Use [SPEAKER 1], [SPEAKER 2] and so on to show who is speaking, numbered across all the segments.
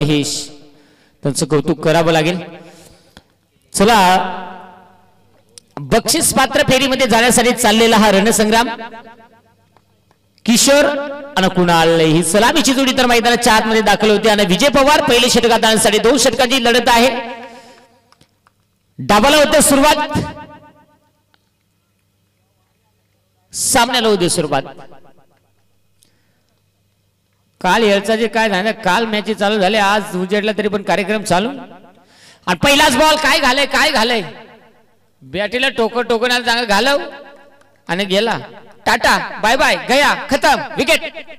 [SPEAKER 1] महेश, त्यांचं कौतुक करावं लागेल. चला, बक्षीस पात्र फेरीमध्ये जाण्यासाठी चाललेला हा रणसंग्राम किशोर आणि कुणाल ही सलामीची जोडी तर मैदानाच्या आतमध्ये दाखल होती आणि विजय पवार पहिले षटकात आणण्यासाठी 2 षटकांची लढत आहे. डाबाला होते सुरुवात, सामन्याला होते सुरुवात. काल याचा जे काय झालं, काल मॅच चालू झाले, आज उजेडला तरी पण कार्यक्रम चालू. आणि पहिलाच बॉल काय घालय बॅटीला टोकन चांगलं घालव आणि गेला. टाटा बाय बाय गया खतम, विकेट.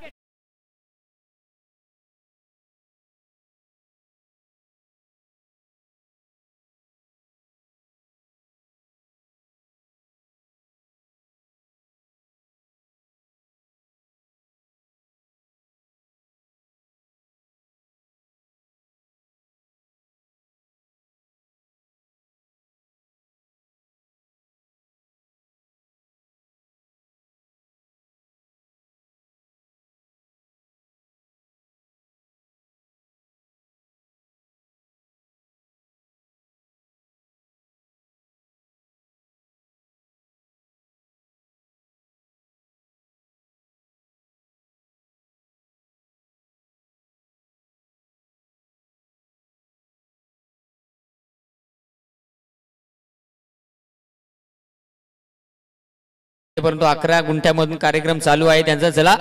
[SPEAKER 1] परंतु 11 गुंठ्यामधून कार्यक्रम चालू आहे त्यांचा. चला,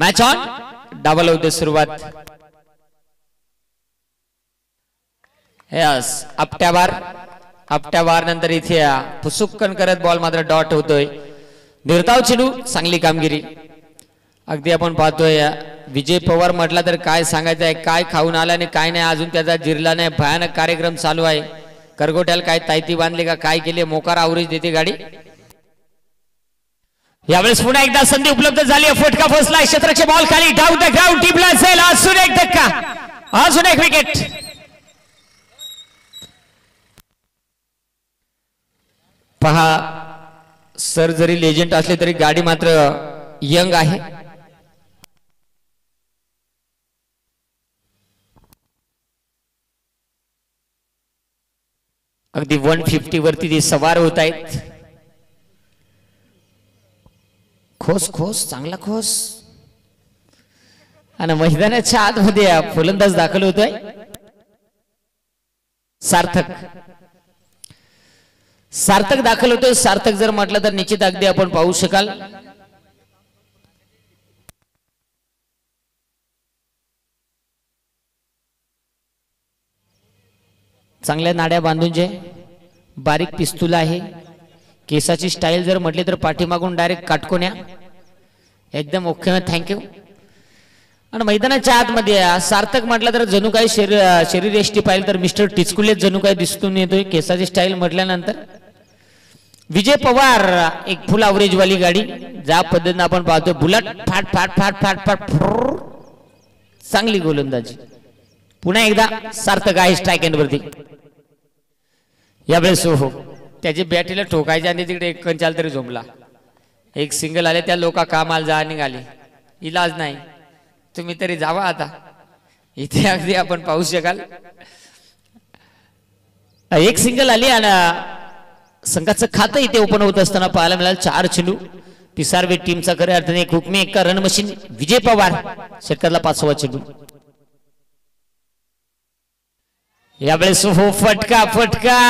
[SPEAKER 1] मॅच ऑन. डाबल होते सुरुवात. यस, आपट्याबार नंतर इथे फुसुक्कन करत बॉल मात्र डॉट होतोय. निर्धाव चेंडू, चांगली कामगिरी. अगदी आपण पाहतोय विजय पवार म्हटला तर काय सांगायचं आहे, काय खाऊन आला आणि काय नाही अजून त्याचा जिरला नाही. भयानक कार्यक्रम चालू आहे. करगोट्याला काय तायती बांधले का काय केले, मोकार आवरेज देते गाडी. यावेळेस पुन्हा एकदा संधी उपलब्ध झाली आहे. फटका फसलाय, क्षेत्ररक्षक बॉल खाली, डाऊन द ग्राउंड, टीमला असेल अजून एक धक्का, अजून एक विकेट. पहा, सर जरी लेजंड असले तरी गाडी मात्र यंग आहे. अगदी 150 वरती ते सवार होत आहेत. खोस चांगला खोस. आणि मैदानाच्या आतमध्ये फलंदाज दाखल होतोय सार्थक दाखल होतोय. सार्थक जर म्हटलं तर निश्चित अगदी आपण पाहू शकाल. चांगल्या नाड्या बांधून जे बारीक पिस्तूल आहे. केसाची स्टाईल जर म्हटली तर पाठीमागून डायरेक्ट काटकोन्या, एकदम ओके, थँक्यू. आणि मैदानाच्या आतमध्ये सार्थक म्हटलं तर जणू काही शरीर एष्टी पाहिलं तर मिस्टर टिचकुले जणू काही दिसून येतोय केसाची स्टाईल म्हटल्यानंतर. विजय पवार एक फुल अवरेज वाली गाडी, ज्या पद्धतीने आपण पाहतोय बुलेट फाट फाट फाट फाट फाट, चांगली गोलंदाजी. पुन्हा एकदा सार्थक आहे स्ट्राईक एंड वरती. यावेळेस हो, त्याची बॅटीला ठोकायच्या आणि तिकडे एक कंचाल तरी झोंबला. एक सिंगल आले, त्या लोका कामाला जा निघाले, इलाज नाही, तुम्ही तरी जावा आता. इथे अगदी आपण पाहू शकाल एक सिंगल आली आणि संघाचं खातं इथे ओपन होत असताना पाहायला मिळालं. 4 चेंडू, पिसारवे टीमचा खऱ्या अर्थाने एक हुकमी एक रन मशीन विजय पवार. षटकातला 5वा चेंडू. यावेळेस हो, फटका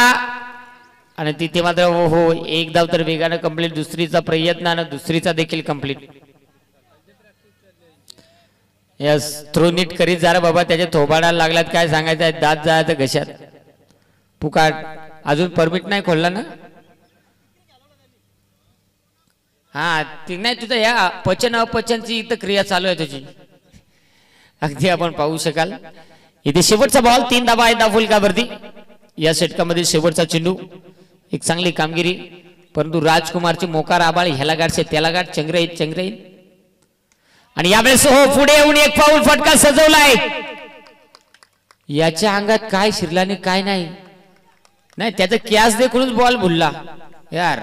[SPEAKER 1] आणि तिथे मात्र हो, एक धाव तर वेगानं कंप्लीट. दुसरीचा प्रयत्न आणि दुसरीचा देखील कंप्लीट. यस, थ्रो नीट करीत जा रे बाबा, त्याच्या थोबाडाला लागलात काय सांगायचं आहे, दात जायचं घशात. पुकाट अजून परमिट नाही खोलला ना? हा, ती नाही, तुझं या पचन अपचनची इथं क्रिया चालू आहे तुझी. अगदी आपण पाहू शकाल इथे शेवटचा बॉल. 3 धावा आहेत फुलकावरती. या षटकामध्ये शेवटचा चेंडू. एक चांगली कामगिरी, परंतु राजकुमारची मोकार आबाळ, ह्याला गाठचे त्याला गाठ, चंग्रहीत. आणि यावेळेस हो, पुढे येऊन एक पाऊल फटका सजवलाय. याच्या अंगात काय शिरल्याने काय नाही, त्याचं कॅस देखूनच बॉल भुलला यार.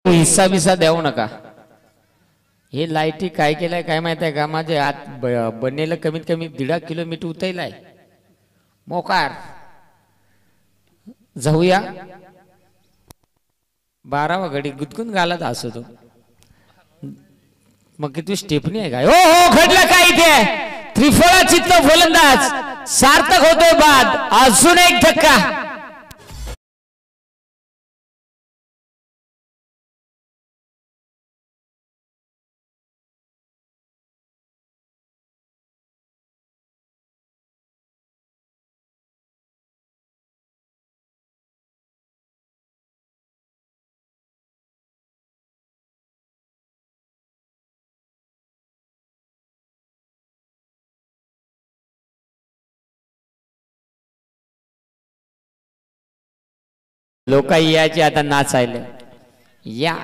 [SPEAKER 1] हिस्सा बिस्सा देऊ नका. हे लाईटी काय केलंय काय माहित आहे का, माझे आत बनेला कमीत कमी 1.5 किलोमीटर उतरलाय मोकार. जाऊया 12वा घडी गुदगुन घालत असो तो. मग किती स्टेपनी आहे काय. हो हो घडलं काय इथे. त्रिफळा चित्त फलंदाज सार्थक होतोय बाद. अजून एक धक्का. लोक यायचे आता नाचायला या.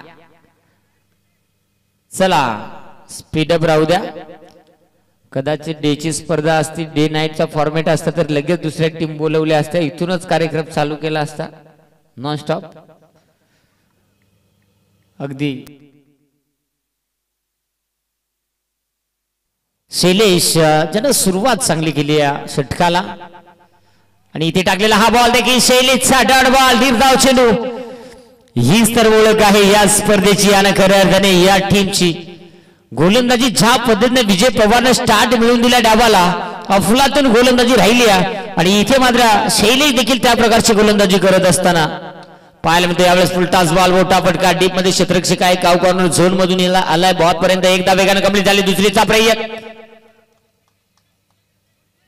[SPEAKER 1] चला स्पीडअप राहू द्या. कदाचित डेची स्पर्धा असती, डे नाईटचा फॉर्मॅट असता तर लगेच दुसऱ्या टीम बोलवल्या असत्या, इथूनच कार्यक्रम चालू केला असता नॉन स्टॉप. अगदी शैलेश ज्यानं सुरुवात चांगली केली या षटकाला. आणि इथे टाकलेला हा बॉल देखील शैलेशचा डॉट बॉल. निर्धाव चेंडू. हीच तर ओळख आहे या स्पर्धेची आणि खऱ्या अर्थाने या टीमची. गोलंदाजी ज्या पद्धतीने विजय पवारने स्टार्ट मिळवून दिला डावाला, अफलातून गोलंदाजी राहिली आणि इथे मात्र शैलेश देखील त्या प्रकारची गोलंदाजी करत असताना पाहायला मिळते. यावेळेस फुलटास बॉल मोठा फटका डीप मध्ये क्षेत्ररक्षक आहे. काव कॉर्नर झोन मधून आलाय बॉल पर्यंत. एकदा वेगाने कंप्लीट झाली. दुसरीचा प्रयत्न.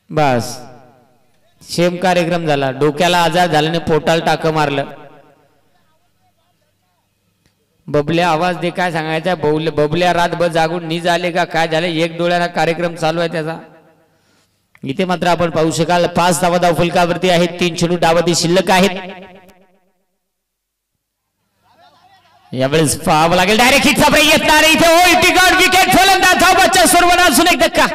[SPEAKER 1] बस सेम कार्यक्रम झाला. डोक्याला आजार झाल्याने पोटाला टाक मारलं. बबल्या आवाज दे काय सांगायचा. बबल्या रातभर जागून नी झाले का काय झाले. एक डोळ्याला कार्यक्रम चालू आहे त्याचा. इथे मात्र आपण पाहू शकाल 5 धावा धाव फलकावरती आहेत. 3 चेंडू डावाती शिल्लक आहेत. यावेळेस पाहावं लागेल डायरेक्ट हिटचा प्रयत्न. आणि इथे विकेट फलंदाज धावबादच्या स्वरूपात अजून एक धक्का.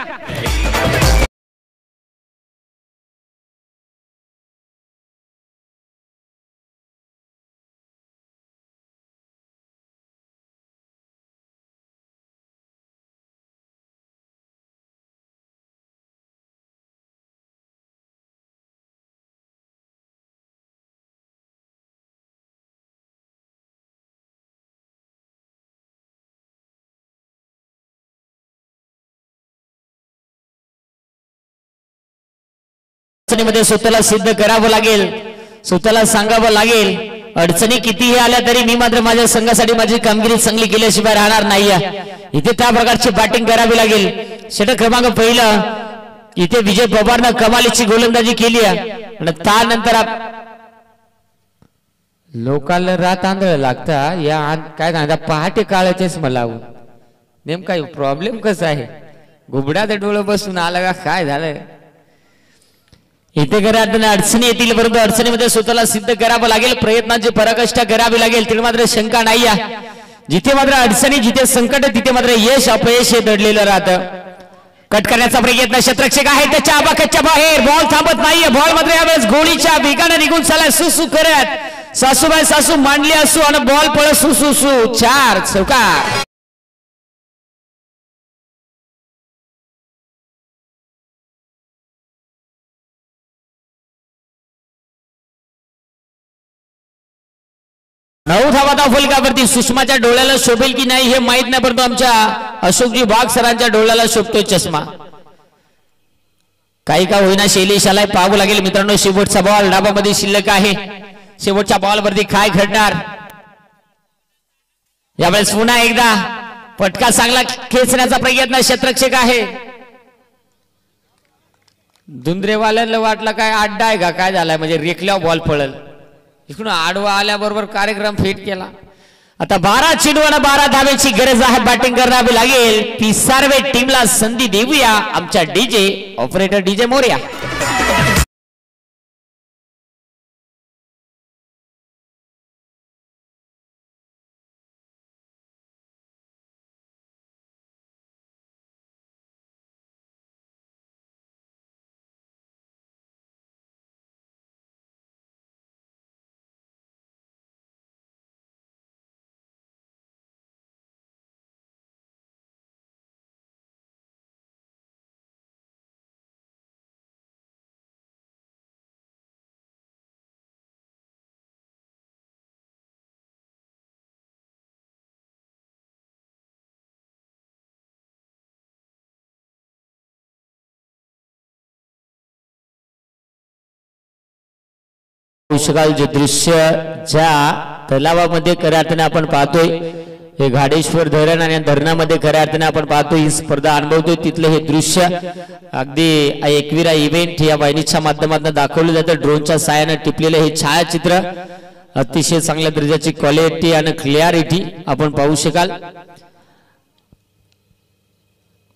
[SPEAKER 1] मध्ये स्वतःला सिद्ध करावं लागेल. स्वतःला सांगावं लागेल. अडचणी कितीही आल्या तरी मी मात्र माझ्या संघासाठी माझी कामगिरी चांगली केल्याशिवाय राहणार नाही. इथे त्या प्रकारची बॅटिंग करावी लागेल. षटक क्रमांक पहिला इथे विजय पवारनं कमालीची गोलंदाजी केली आणि त्यानंतर लोकांना रात आंधळ लागता या काय सांगता पहाटे काळाचेच मला नेमका प्रॉब्लेम कसा आहे. घुबडात डोळं बसून आला का काय झालं. इथे घरात अडचणी येतील परंतु अडचणीमध्ये स्वतःला सिद्ध करावं लागेल. प्रयत्नांची पराकाष्ठा करावी लागेल. तिथे मात्र शंका नाही. जिथे मात्र अडचणी जिथे संकट तिथे मात्र यश अपयश हे दडलेलं राहतं. कट करण्याचा प्रयत्न क्षेत्ररक्षक आहे त्याच्या आबाक्याच्या बाहेर. बॉल थांबत नाहीये. बॉल मात्र यावेळेस गोळीच्या वेगाने निघून चालाय. सुसू करत सासूबाई सासू मांडली असू आणि बॉल पळत सुसू 4 चौकार. नऊ धावा धाव फलकावरती. सुषमाच्या डोळ्याला शोभेल की नाही हे माहित नाही परंतु आमच्या अशोकजी वाघ सरांच्या डोळ्याला शोभतोय चष्मा. काही का होईना शैलेशाला पाहावं लागेल मित्रांनो. शेवटचा बॉल डाबामध्ये शिल्लक आहे. शेवटच्या बॉल वरती काय घडणार. यावेळेस पुन्हा एकदा पटका चांगला खेचण्याचा प्रयत्न क्षेत्ररक्षक आहे. धुंद्रेवाल्याला वाटलं काय अड्डा आहे का काय झालाय म्हणजे रेखल्यावर बॉल पळल. इकडून आडवा आल्याबरोबर कार्यक्रम फेट केला. आता 12 चेंडू आणि 12 धावेची गरज आहे. बॅटिंग करावी लागेल. ती सर्व टीमला संधी देऊया. आमच्या डीजे ऑपरेटर डीजे मोरया. शकाल जे दृश्य ज्या तलावामध्ये खऱ्या अर्थाने आपण पाहतोय, हे घाडेश्वर धरण आणि धरणामध्ये खऱ्या अर्थाने आपण पाहतोय ही स्पर्धा अनुभवतोय, तिथलं हे दृश्य अगदी एकविरा इव्हेंट या वाहिनीच्या माध्यमातून दाखवलं जातं. ड्रोनच्या साहाय्याने टिपलेलं हे छायाचित्र अतिशय चांगल्या दर्जाची क्वालिटी आणि क्लिअरिटी आपण पाहू शकाल.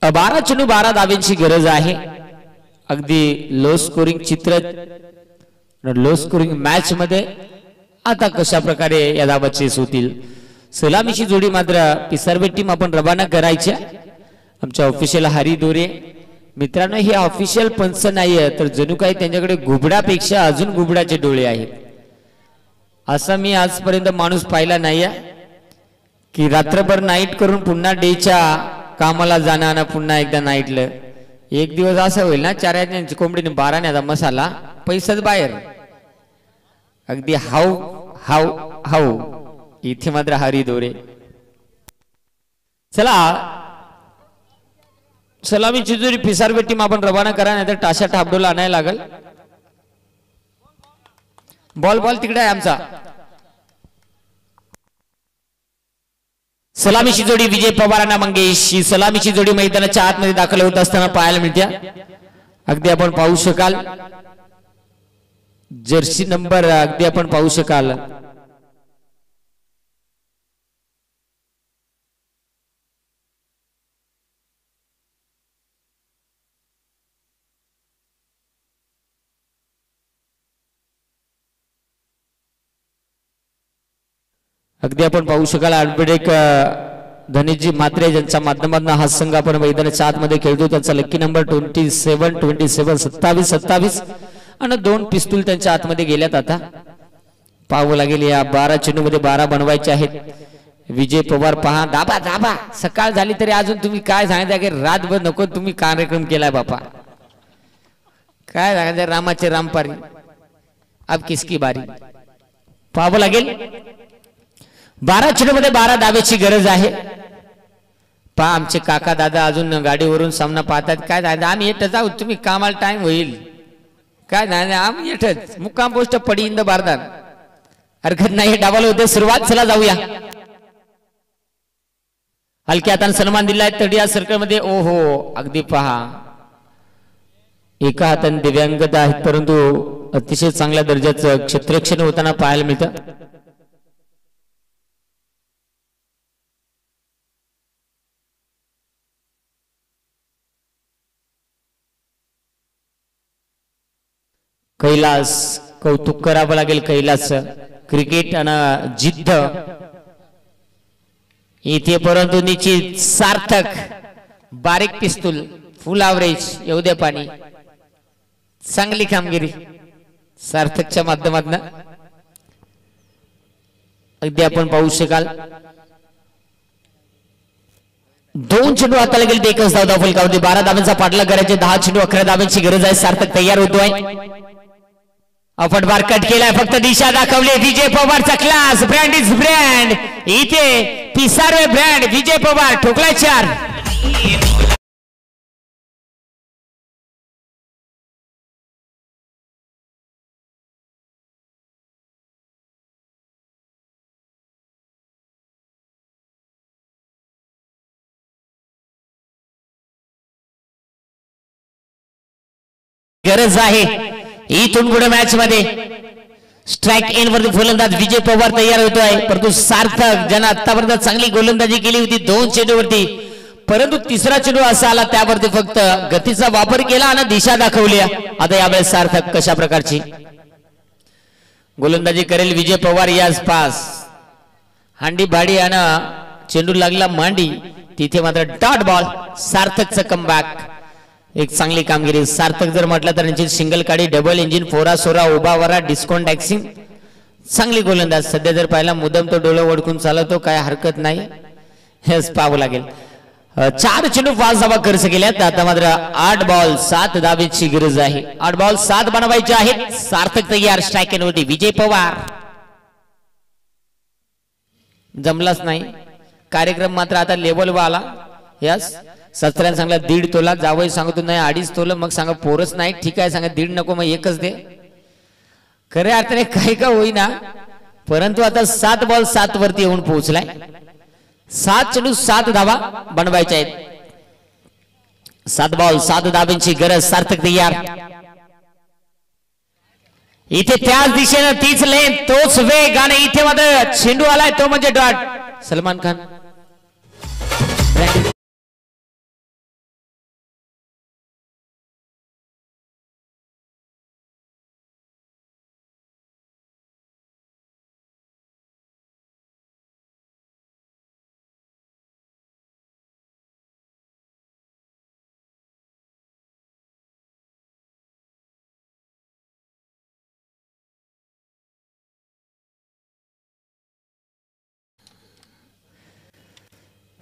[SPEAKER 1] 12 चेंडू 12 धावांची गरज आहे. अगदी लो स्कोरिंग चित्र, लो स्कोरिंग मॅच मध्ये आता कशा प्रकारे या धावा चेस होतील. सलामीची जोडी मात्र पिसारवे टीम आपण रवाना करायच्या. आमच्या ऑफिशियल हरी दोरे मित्रांनो, हे ऑफिशियल पंच नाहीये तर जणू काही त्यांच्याकडे घुबडापेक्षा अजून घुबडाचे डोळे आहेत. असं मी आजपर्यंत माणूस पाहिला नाहीये की रात्रभर नाईट करून पुन्हा डेच्या कामाला जाणार ना पुन्हा एकदा नाईटलं. एक दिवस असं होईल ना 4 यांची कोंबडीने 12 न्याचा मसाला पैसाच बाहेर. अगदी हाऊ हाऊ हाऊ इथे मात्र हरी दोरे. चला सलामीची जोडी पिसारवे टीम आपण रवाना करा, नाही तर टाशा टापडोला आणायला लागल. बॉल बॉल तिकडे आहे आमचा. सलामीची जोडी विजय पवारांना मंगेश, ही सलामीची जोडी मैदानाच्या आतमध्ये दाखल होत असताना पाहायला मिळते. अगदी आपण पाहू शकाल जर्सी नंबर, अगदी आपण पाहू शकाल अगदी आपण पाहू शकाल आडबेडेक धनेजी मात्रे ज्यांच्या माध्यमातून हा संघ आपण मैदानाच्या आतमध्ये खेळतो. त्यांचा लकी नंबर 27 27 27 27 आणि 2 पिस्तूल त्यांच्या आतमध्ये गेल्यात. आता पाहावं लागेल या 12 चेंडू मध्ये 12 बनवायचे आहेत. विजय पवार पहा दाबा दाबा. सकाळ झाली तरी अजून तुम्ही काय सांगायचं की रातभर नको तुम्ही कार्यक्रम केलाय बापा. काय सांगायचं रामाचे रामपारी अब किसकी बारी. पाहावं लागेल 12 चेंडू मध्ये 12 धावेची गरज आहे. पहा आमचे काका दादा अजून गाडीवरून सामना पाहतात. काय दादा आम्ही येत जाऊ, तुम्ही कामाला टाइम होईल. काय नाही आम्ही येतच मुक्काम पोस्ट पडी इन द बारदान. हरकत नाही डाबाला होते सुरुवात. चला जाऊया. हलक्या हाताने सन्मान दिलाय तडिया सर्कल मध्ये. ओहो अगदी पहा एका हाताने दिव्यांगता आहेत परंतु अतिशय चांगल्या दर्जाचं क्षेत्ररक्षण होताना पाहायला मिळतं. कैलास कौतुक करावं लागेल कैलास. क्रिकेट आणि जिद्द इथे परंतु निश्चित सार्थक बारीक पिस्तूल फुल ॲव्हरेज येऊ दे पाणी. चांगली कामगिरी सार्थकच्या माध्यमातून. अगदी आपण पाहू शकाल 2 चेंडू हाताला गेले 1च धाव फलकावरती. 12 धावांचा पाठलाग करायचे. 10 चेंडू 11 धावांची गरज आहे. सार्थक तयार होतोय. अफटबार कट केलाय फक्त दिशा दाखवली. विजय पवारचा क्लास ब्रँड इज ब्रँड. इथे पिसारवे ब्रँड विजय पवार ठोकलाय 4. गरज आहे इथून पुढे मॅच मध्ये. स्ट्राइक एंड वरती फलंदाज विजय पवार तयार होतोय परंतु सार्थक ज्यानं आतापर्यंत चांगली गोलंदाजी केली होती 2 चेंडूवरती, परंतु तिसरा चेंडू असा आला त्यावरती फक्त गतीचा वापर केला आणि दिशा दाखवली. आता यावेळेस सार्थक कशा प्रकारची गोलंदाजी करेल विजय पवार. याच पास हांडी भाडी आणि चेंडू लागला मांडी. तिथे मात्र डॉट बॉल. सार्थकचं कमबॅक. एक चांगली कामगिरी. सार्थक जर म्हटलं तर त्यांची सिंगल काडी डबल इंजिन 4 सोरा उभा वरा डिस्काउंट टॅक्सिंग चांगली गोलंदाज. सध्या जर पाहिला मुदम तो डोळं ओळखून चालवतो काय हरकत नाही. हेच पाहावं लागेल. 4 चेंडू 5 धावा खर्च केल्यात. आता मात्र 8 बॉल 7 धावेची गरज आहे. 8 बॉल 7 बनवायचे आहेत. सार्थक तयार. स्ट्राइक एंड वरती विजय पवार. जमलाच नाही कार्यक्रम मात्र आता लेवलवर आला. यस सत्राने सांगला 1.5 तोला. जावई सांगतो नाही 2.5 तोला. मग सांगा पोरच नाही ठीक आहे सांगा 1.5 नको मग 1च दे. खऱ्या अर्थाने काही का होईना, परंतु आता 7 बॉल 7 वरती येऊन पोहोचलाय. 7 चेंडू 7 धावा बनवायच्या आहेत. 7 बॉल 7 धाब्यांची गरज. सार्थक तयार. इथे त्याच दिशेनं तीच लेन तोच वेग आणि इथे मात्र चेंडू आलाय तो म्हणजे डॉट. सलमान खान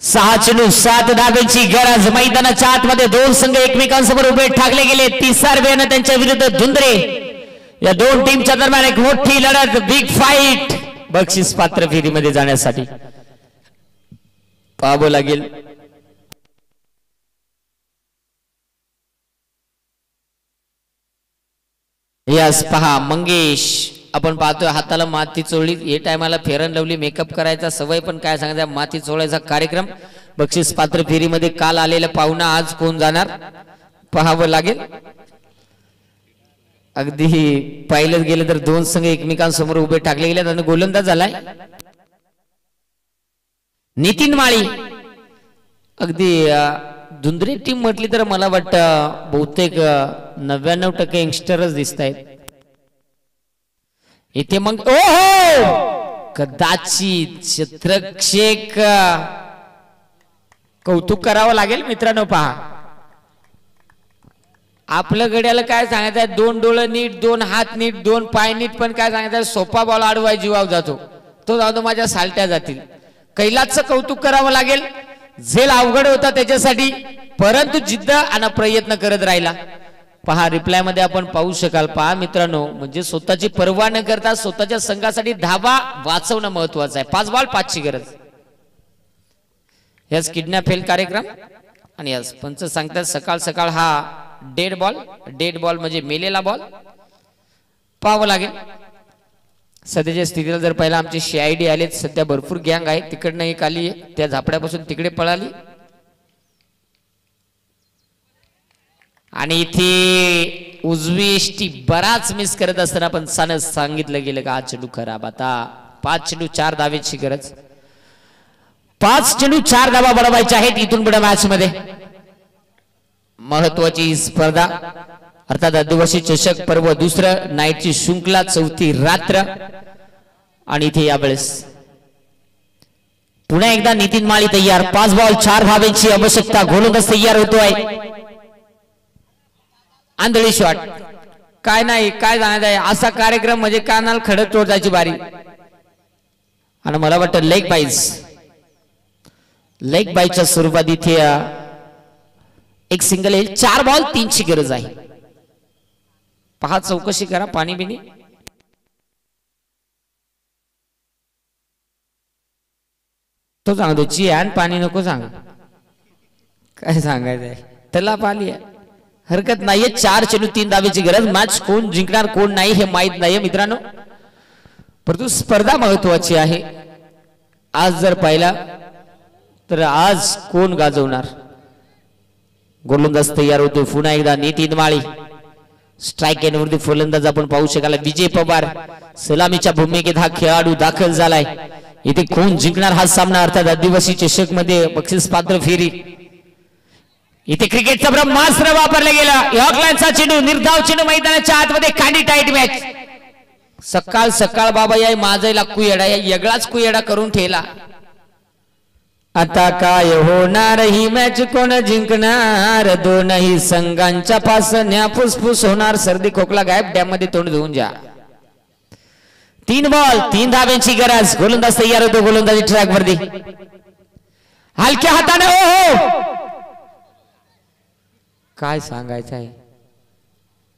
[SPEAKER 1] सहा चेंडू 7 धाब्यांची गरज. मैदानाच्या आतमध्ये दोन संघ एकमेकांसमोर उभे ठाकले गेले. तिसारव्यानं त्यांच्या विरुद्ध धुंदरे. या दोन टीमच्या दरम्यान एक मोठी लढत, बिग फाईट बक्षीस पात्र फेरीमध्ये जाण्यासाठी पाहावं लागेल. यस पहा मंगेश, आपण पाहतोय हाताला माती चोळली. हे टायमाला फेरन लवली मेकअप करायचा सवय, पण काय सांगायचं माती चोळायचा कार्यक्रम बक्षीस पात्र फेरीमध्ये काल आलेला पाहुणा आज कोण जाणार पाहावं लागेल. अगदी पाहिलं गेलं तर दोन संघ एकमेकांसमोर उभे टाकले गेले आणि गोलंदाज झालाय नितीन माळी. अगदी धुंदरे टीम म्हटली तर मला वाटतं बहुतेक 99% यंगस्टरच दिसत आहेत इथे. मग ओहो कदाचित क्षेत्रक्षेक कौतुक करावं लागेल मित्रांनो. पहा आपल्या गड्याला काय सांगायचं, 2 डोळं नीट, 2 हात नीट, 2 पाय नीट, पण काय सांगायचं सोपा बॉल आडवाय जीवाव जातो तो जातो माझ्या सालट्या जातील. कैलासचं कौतुक करावं लागेल. झेल अवघड होता त्याच्यासाठी, परंतु जिद्द आणि प्रयत्न करत राहिला. पहा रिप्लाय मध्ये आपण पाहू शकाल. पहा मित्रांनो, म्हणजे स्वतःची पर्वा न करता स्वतःच्या संघासाठी धावा वाचवणं महत्वाचं आहे. 5 बॉल 5 ची गरज. याच किडनॅप फेल कार्यक्रम आणि याच पंच सांगतात सकाळ सकाळ हा डेड बॉल म्हणजे मेलेला बॉल पाहावं लागेल. सध्याच्या स्थितीला जर पहिला आमचे CID आलेत, सध्या भरपूर गँग आहे. तिकडनं एक आली, त्या झापड्यापासून तिकडे पळाली आणि इथे उजवी एसटी बराच मिस करत असताना पण सांगितलं गेलं का हा चेंडू खराब. आता 5 चेंडू 4 धावेची गरज. 5 चेंडू 4 धावा बनवायच्या आहेत इथून पुढे मॅच मध्ये. महत्वाची स्पर्धा अर्थात आदिवासी चषक पर्व दुसरं, नाईटची शृंखला, 4थी रात्र. आणि इथे यावेळेस पुन्हा एकदा नितीन माळी तयार. 5 बॉल 4 धावेची आवश्यकता. गोलंदाज तयार होतोय. आंधळी शॉट काय नाही, काय जाण्यात आहे असा कार्यक्रम म्हणजे कानाल खडक तोडायची बारी. आणि मला वाटतं लेग बाईच्या स्वरूपात इथे एक सिंगल येईल. 4 बॉल 3 ची गरज आहे. पहा चौकशी करा पाणी बिनी. तो सांगतो चियान पाणी नको सांग, काय सांगायचंय त्याला पाली आहे हरकत नाहीये. 4 चेंडू 3 धावेची गरज. मॅच कोण जिंकणार कोण नाही हे माहित नाहीये मित्रांनो, परंतु स्पर्धा महत्वाची आहे. आज जर पाहिला तर आज कोण गाजवणार. गोलंदाज तयार होतो पुन्हा एकदा नितीन माळी. स्ट्राइक एंडवरती फलंदाज आपण पाहू शकाल विजय पवार. सलामीच्या भूमिकेत हा खेळाडू दाखल झालाय. इथे कोण जिंकणार हा सामना अर्थात आदिवासी चषक मध्ये बक्षीस पात्र फेरी. इथे क्रिकेटचा ब्रह्मास्त्र वापरला गेला. यॉर्कलँडचा चेंडू, निर्धाव चेंडू, मैदानाच्या आतमध्ये कांडी टाईट मॅच. सकाळ सकाळ बाबा या माझा कुयडा या वेगळाच कुयडा करून ठेवला. आता काय होणार ही मॅच कोण जिंकणार. दोनही संघांच्या पासण्या फुसफुस होणार. सर्दी खोकला गायब, डॅम मध्ये तोंड धुवून जा. 3 बॉल 3 धाब्यांची गरज. गोलंदाज तयार होतो. गोलंदाजी ट्रॅक वरती हलक्या हाताने. हो काय सांगायचं आहे,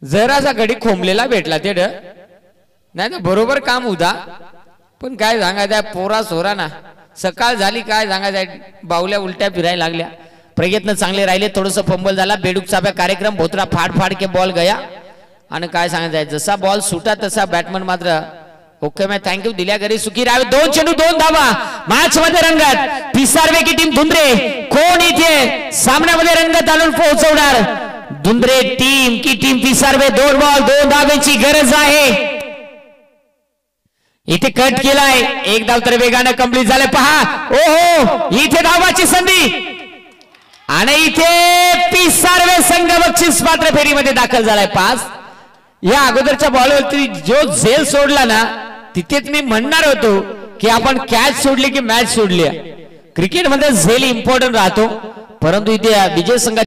[SPEAKER 1] जरासा घडी खोंबलेला भेटला ते नाही ना बरोबर काम होता, पण काय सांगायचं पोरा सोरा ना सकाळ झाली काय सांगायचं बावल्या उलट्या फिरायला लागल्या. प्रयत्न चांगले राहिले, थोडंसं फंबल झाला. बेडूक चाब्या कार्यक्रम भोतरा फाड़ फाड़ के बॉल गया आणि काय सांगायचं जसा बॉल सुटा तसा बॅटमन मात्र ओके मॅच थँक्यू दिल्या घरी सुखी राहावे 2 चेंडू 2 धावा मॅच मध्ये रंगत पिसारवे की टीम धुंद्रे कोण इथे सामन्यामध्ये रंगत आणून पोहोचवणार धुंद्रे टीम की टीम पिसारवे 2 बॉल 2 धावेची गरज आहे इथे कट केलाय 1 धाव तर वेगाने कंप्लीट झाले पहा ओहो इथे धावाची संधी आणि इथे पिसारवे संघ बक्षीस पात्र फेरीमध्ये दाखल झालाय 5 या अगोदरच्या बॉलवरती जो झेल सोडला ना तिथेच मी म्हणणार होतो की आपण कॅच सोडली की मॅच सोडली क्रिकेटमध्ये झेल इम्पॉर्टंट राहतो परंतु इथे विजय संघ